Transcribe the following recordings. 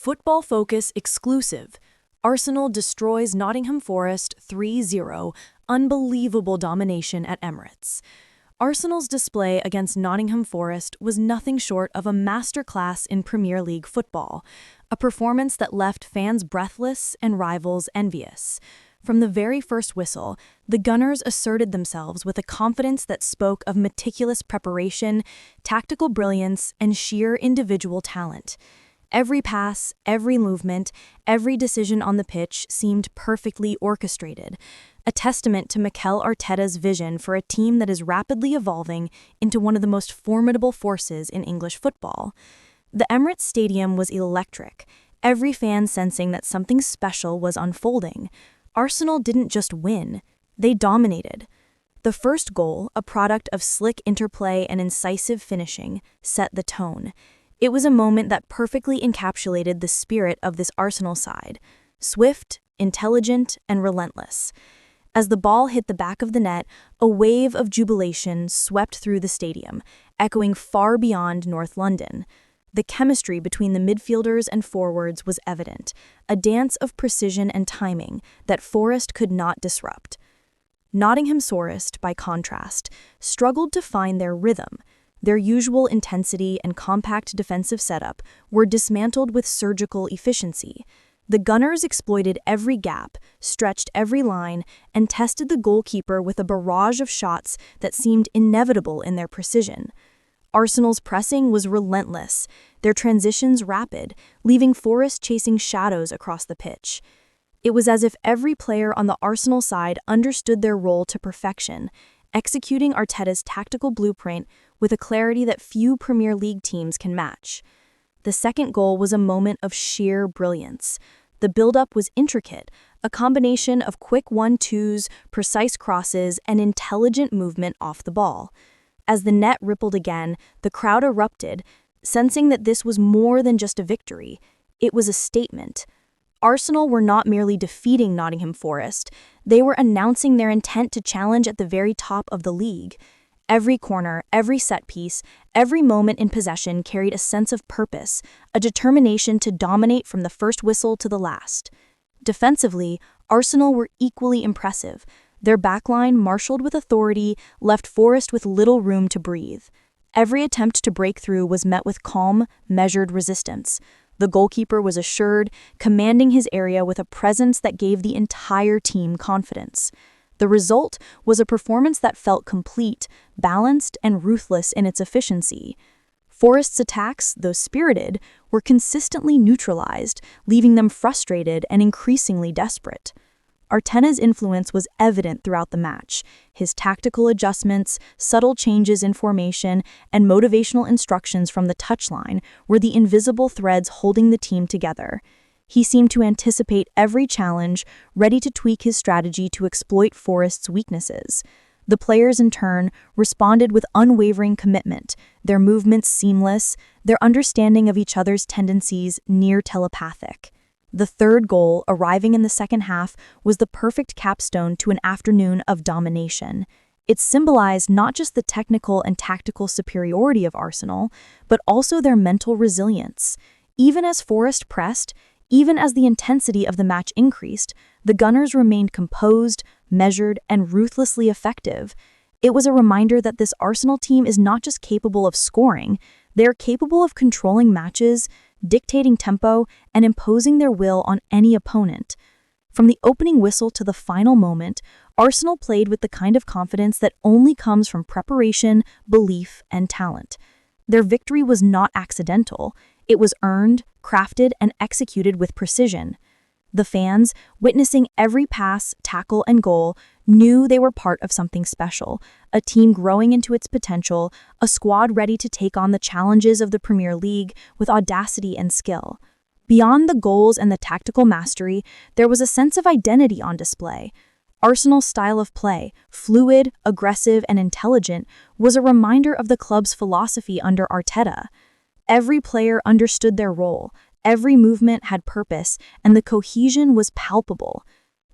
Football Focus exclusive. Arsenal destroys Nottingham Forest 3-0. Unbelievable domination at Emirates. Arsenal's display against Nottingham Forest was nothing short of a masterclass in Premier League football, a performance that left fans breathless and rivals envious. From the very first whistle, the Gunners asserted themselves with a confidence that spoke of meticulous preparation, tactical brilliance, and sheer individual talent. Every pass, every movement, every decision on the pitch seemed perfectly orchestrated, a testament to Mikel Arteta's vision for a team that is rapidly evolving into one of the most formidable forces in English football. The Emirates Stadium was electric, every fan sensing that something special was unfolding. Arsenal didn't just win, they dominated. The first goal, a product of slick interplay and incisive finishing, set the tone. It was a moment that perfectly encapsulated the spirit of this Arsenal side, swift, intelligent, and relentless. As the ball hit the back of the net, a wave of jubilation swept through the stadium, echoing far beyond North London. The chemistry between the midfielders and forwards was evident, a dance of precision and timing that Forest could not disrupt. Nottingham Forest, by contrast, struggled to find their rhythm. Their usual intensity and compact defensive setup were dismantled with surgical efficiency. The Gunners exploited every gap, stretched every line, and tested the goalkeeper with a barrage of shots that seemed inevitable in their precision. Arsenal's pressing was relentless, their transitions rapid, leaving Forest chasing shadows across the pitch. It was as if every player on the Arsenal side understood their role to perfection, executing Arteta's tactical blueprint with a clarity that few Premier League teams can match. The second goal was a moment of sheer brilliance. The build-up was intricate, a combination of quick 1-2s, precise crosses, and intelligent movement off the ball. As the net rippled again, the crowd erupted, sensing that this was more than just a victory. It was a statement. Arsenal were not merely defeating Nottingham Forest, they were announcing their intent to challenge at the very top of the league. Every corner, every set piece, every moment in possession carried a sense of purpose, a determination to dominate from the first whistle to the last. Defensively, Arsenal were equally impressive. Their backline, marshaled with authority, left Forest with little room to breathe. Every attempt to break through was met with calm, measured resistance. The goalkeeper was assured, commanding his area with a presence that gave the entire team confidence. The result was a performance that felt complete, balanced, and ruthless in its efficiency. Forest's attacks, though spirited, were consistently neutralized, leaving them frustrated and increasingly desperate. Arteta's influence was evident throughout the match. His tactical adjustments, subtle changes in formation, and motivational instructions from the touchline were the invisible threads holding the team together. He seemed to anticipate every challenge, ready to tweak his strategy to exploit Forest's weaknesses. The players, in turn, responded with unwavering commitment, their movements seamless, their understanding of each other's tendencies near telepathic. The third goal, arriving in the second half, was the perfect capstone to an afternoon of domination. It symbolized not just the technical and tactical superiority of Arsenal, but also their mental resilience. Even as Forest pressed, even as the intensity of the match increased, the Gunners remained composed, measured, and ruthlessly effective. It was a reminder that this Arsenal team is not just capable of scoring, they are capable of controlling matches, dictating tempo, and imposing their will on any opponent. From the opening whistle to the final moment, Arsenal played with the kind of confidence that only comes from preparation, belief, and talent. Their victory was not accidental. It was earned, crafted, and executed with precision. The fans, witnessing every pass, tackle, and goal, knew they were part of something special, a team growing into its potential, a squad ready to take on the challenges of the Premier League with audacity and skill. Beyond the goals and the tactical mastery, there was a sense of identity on display. Arsenal's style of play, fluid, aggressive, and intelligent, was a reminder of the club's philosophy under Arteta. Every player understood their role, every movement had purpose, and the cohesion was palpable.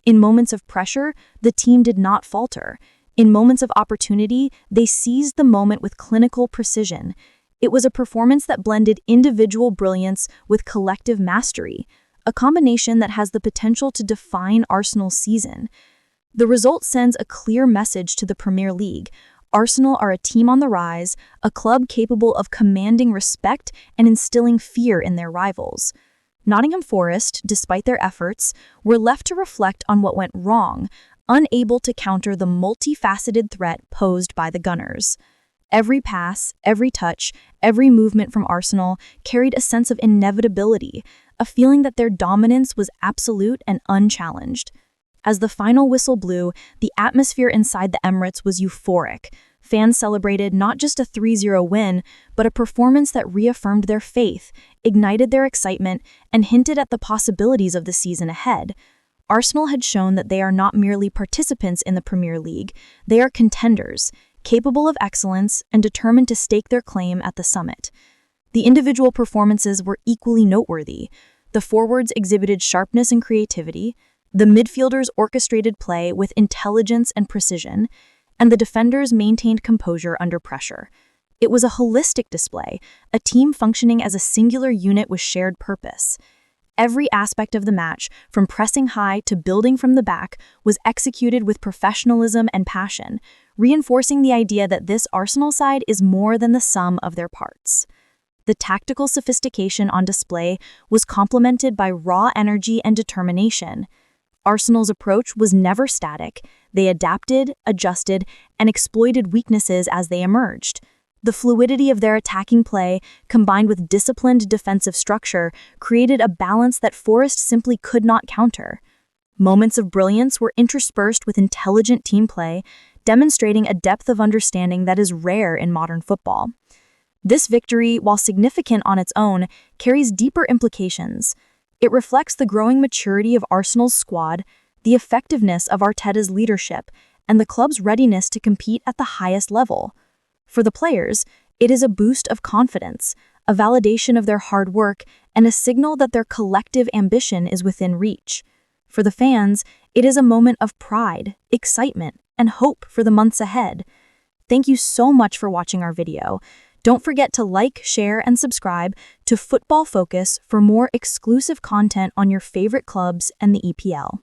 In moments of pressure, the team did not falter. In moments of opportunity, they seized the moment with clinical precision. It was a performance that blended individual brilliance with collective mastery, a combination that has the potential to define Arsenal's season. The result sends a clear message to the Premier League. Arsenal are a team on the rise, a club capable of commanding respect and instilling fear in their rivals. Nottingham Forest, despite their efforts, were left to reflect on what went wrong, unable to counter the multifaceted threat posed by the Gunners. Every pass, every touch, every movement from Arsenal carried a sense of inevitability, a feeling that their dominance was absolute and unchallenged. As the final whistle blew, the atmosphere inside the Emirates was euphoric. Fans celebrated not just a 3-0 win, but a performance that reaffirmed their faith, ignited their excitement, and hinted at the possibilities of the season ahead. Arsenal had shown that they are not merely participants in the Premier League, they are contenders, capable of excellence and determined to stake their claim at the summit. The individual performances were equally noteworthy. The forwards exhibited sharpness and creativity, the midfielders orchestrated play with intelligence and precision, and the defenders maintained composure under pressure. It was a holistic display, a team functioning as a singular unit with shared purpose. Every aspect of the match, from pressing high to building from the back, was executed with professionalism and passion, reinforcing the idea that this Arsenal side is more than the sum of their parts. The tactical sophistication on display was complemented by raw energy and determination. Arsenal's approach was never static. They adapted, adjusted, and exploited weaknesses as they emerged. The fluidity of their attacking play, combined with disciplined defensive structure, created a balance that Forest simply could not counter. Moments of brilliance were interspersed with intelligent team play, demonstrating a depth of understanding that is rare in modern football. This victory, while significant on its own, carries deeper implications. It reflects the growing maturity of Arsenal's squad, the effectiveness of Arteta's leadership, and the club's readiness to compete at the highest level. For the players, it is a boost of confidence, a validation of their hard work, and a signal that their collective ambition is within reach. For the fans, it is a moment of pride, excitement, and hope for the months ahead. Thank you so much for watching our video. Don't forget to like, share, and subscribe to Football Focus for more exclusive content on your favorite clubs and the EPL.